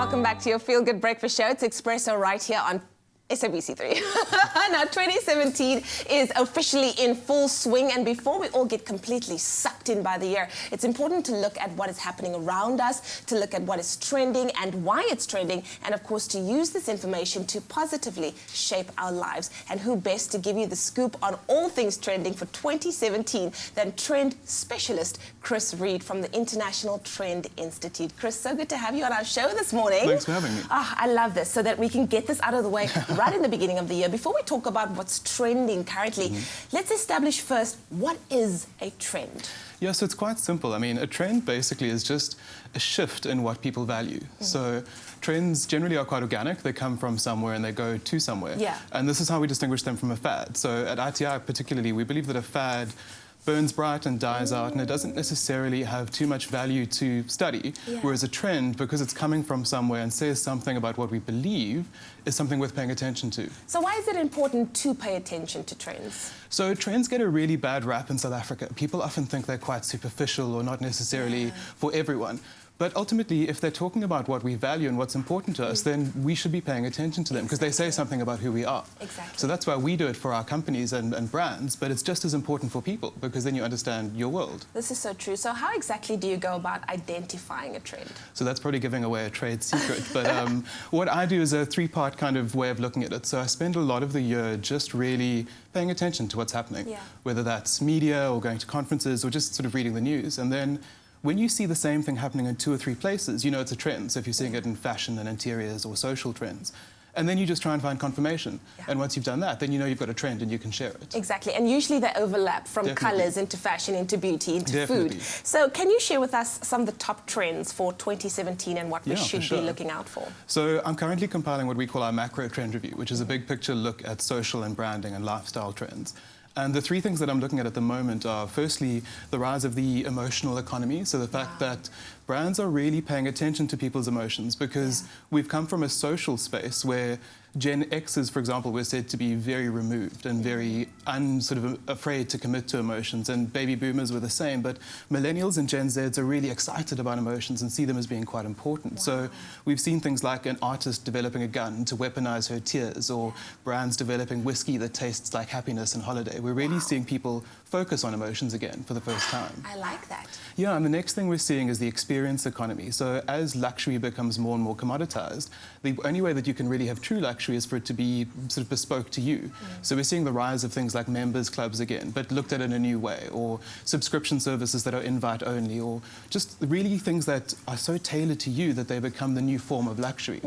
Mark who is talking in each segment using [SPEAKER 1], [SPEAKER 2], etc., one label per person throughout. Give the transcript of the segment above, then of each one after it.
[SPEAKER 1] welcome back to your Feel Good Breakfast Show. It's Expresso right here on SABC3. Now, 2017 is officially in full swing, and before we all get completely sucked in by the year, it's important to look at what is happening around us, to look at what is trending and why it's trending, and of course to use this information to positively shape our lives. And who best to give you the scoop on all things trending for 2017 than trend specialist Chris Reid from the International Trend Institute. Chris, so good to have you on our show this morning.
[SPEAKER 2] Thanks for having me.
[SPEAKER 1] Oh, I love this, so that we can get this out of the way right in the beginning of the year. Before we talk about what's trending currently, let's establish first, what is a trend?
[SPEAKER 2] Yeah, so it's quite simple. I mean, a trend basically is just a shift in what people value. So trends generally are quite organic. They come from somewhere and they go to somewhere.
[SPEAKER 1] Yeah.
[SPEAKER 2] And this is how we distinguish them from a fad. So at ITI particularly, we believe that a fad burns bright and dies out, and it doesn't necessarily have too much value to study, whereas a trend, because it's coming from somewhere and says something about what we believe, is something worth paying attention to.
[SPEAKER 1] So why is it important to pay attention to trends?
[SPEAKER 2] So trends get a really bad rap in South Africa. People often think they're quite superficial or not necessarily for everyone. But ultimately, if they're talking about what we value and what's important to us, then we should be paying attention to them because they say something about who we are.
[SPEAKER 1] Exactly.
[SPEAKER 2] So that's why we do it for our companies and brands, but it's just as important for people because then you understand your world.
[SPEAKER 1] This is so true. So how exactly do you go about identifying a trend?
[SPEAKER 2] So that's probably giving away a trade secret, but what I do is a three-part kind of way of looking at it. So I spend a lot of the year just really paying attention to what's happening, whether that's media or going to conferences or just sort of reading the news. And then when you see the same thing happening in 2 or 3 places, you know it's a trend. So if you're seeing it in fashion and interiors or social trends, and then you just try and find confirmation. And once you've done that, then you know you've got a trend and you can share it.
[SPEAKER 1] Exactly, and usually they overlap from colours into fashion, into beauty, into food. So can you share with us some of the top trends for 2017 and what we should be looking out for?
[SPEAKER 2] So I'm currently compiling what we call our macro trend review, which is a big picture look at social and branding and lifestyle trends. And the 3 things that I'm looking at the moment are, firstly, the rise of the emotional economy. So the fact that brands are really paying attention to people's emotions because we've come from a social space where Gen Xers, for example, were said to be very removed and very afraid to commit to emotions, and baby boomers were the same. But millennials and Gen Zs are really excited about emotions and see them as being quite important. So we've seen things like an artist developing a gun to weaponize her tears, or brands developing whiskey that tastes like happiness and holiday. We're really seeing people focus on emotions again for the first time.
[SPEAKER 1] I like that.
[SPEAKER 2] Yeah, and the next thing we're seeing is the experience economy. So as luxury becomes more and more commoditized, the only way that you can really have true luxury is for it to be sort of bespoke to you. So we're seeing the rise of things like members clubs again, but looked at in a new way, or subscription services that are invite only, or just really things that are so tailored to you that they become the new form of luxury.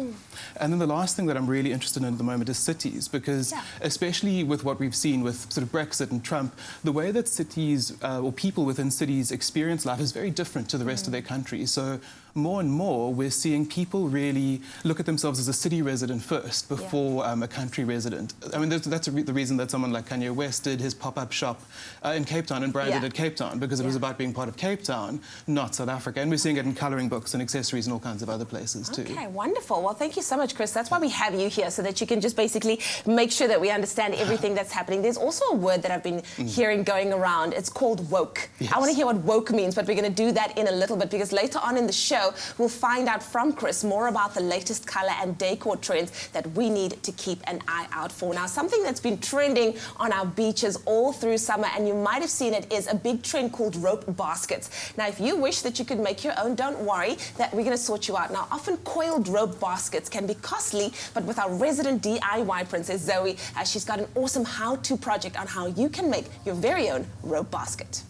[SPEAKER 2] And then the last thing that I'm really interested in at the moment is cities, because especially with what we've seen with sort of Brexit and Trump, the way that cities or people within cities experience life is very different to the rest of their country. So more and more, we're seeing people really look at themselves as a city resident first before a country resident. I mean, that's the reason that someone like Kanye West did his pop-up shop in Cape Town and branded it Cape Town, because it was about being part of Cape Town, not South Africa. And we're seeing it in colouring books and accessories and all kinds of other places too.
[SPEAKER 1] Okay, wonderful. Well, thank you so much, Chris. That's why we have you here, so that you can just basically make sure that we understand everything that's happening. There's also a word that I've been hearing going around. It's called woke. I want to hear what woke means, but we're going to do that in a little bit, because later on in the show, we'll find out from Chris more about the latest colour and decor trends that we need to keep an eye out for. Now, something that's been trending on our beaches all through summer, and you might have seen it, is a big trend called rope baskets. Now, if you wish that you could make your own, don't worry, that we're going to sort you out. Now, often coiled rope baskets can be costly, but with our resident DIY princess, Zoe, she's got an awesome how-to project on how you can make your very own rope basket.